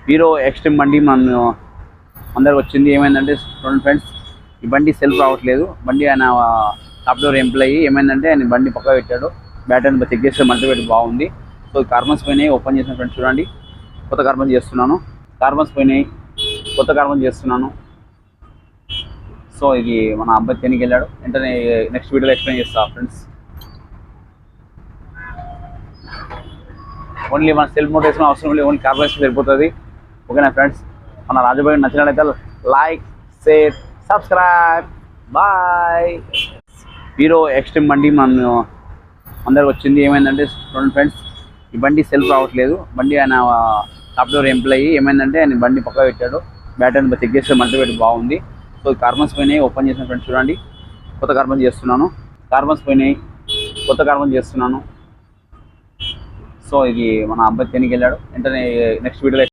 Hero Xtreme బండి మన అందరికి వచ్చింది. ఏమైందంటే చూడండి ఫ్రెండ్స్, ఈ బండి సెల్ఫ్ రావట్లేదు. బండి ఆయన సాఫ్ట్వేర్ ఎంప్లాయీ ఏమైందంటే ఆయన బండి పక్క పెట్టాడు. బ్యాటరీ చెక్ చేస్తే మల్టీమీటర్ బాగుంది. సో కార్బన్స్ పోయినాయి, ఓపెన్ చేసిన ఫ్రెండ్స్ చూడండి. కొత్త కార్బన్ చేస్తున్నాను. కార్బన్స్ పోయినాయి, కొత్త కార్బన్ చేస్తున్నాను. సో ఇది మన అబ్బాయి తినికి వెళ్ళాడు. వెంటనే నెక్స్ట్ వీడియోలో ఎక్స్ప్లెయిన్ చేస్తా ఫ్రెండ్స్. ఓన్లీ మన సెల్ఫ్ మోటర్ వేసుకునే అవసరం లేదు, ఓన్లీ కార్బన్ సరిపోతుంది. ఓకేనా ఫ్రెండ్స్, మన రాజుబాయి నచ్చినట్లయితే like, share, subscribe. Bye. Hero Xtreme బండి మన అందరికి వచ్చింది. ఏమైందంటే చూడండి ఫ్రెండ్స్, ఈ బండి సెల్ఫ్ రావట్లేదు. బండి ఆయన సాఫ్ట్వేర్ ఎంప్లాయీ ఏమైందంటే ఆయన బండి పక్క పెట్టాడు. బ్యాటరీ చెక్ చేస్తే మల్టీమీటర్ బాగుంది. సో కార్బన్స్ పోయినాయి, ఓపెన్ చేసిన ఫ్రెండ్స్ చూడండి. కొత్త కార్బన్ చేస్తున్నాను. కార్బన్స్ పోయినాయి, కొత్త కార్బన్ చేస్తున్నాను. సో ఇది మన అబ్బాయి తినికి వెళ్ళాడు. వెంటనే నెక్స్ట్ వీడియోలో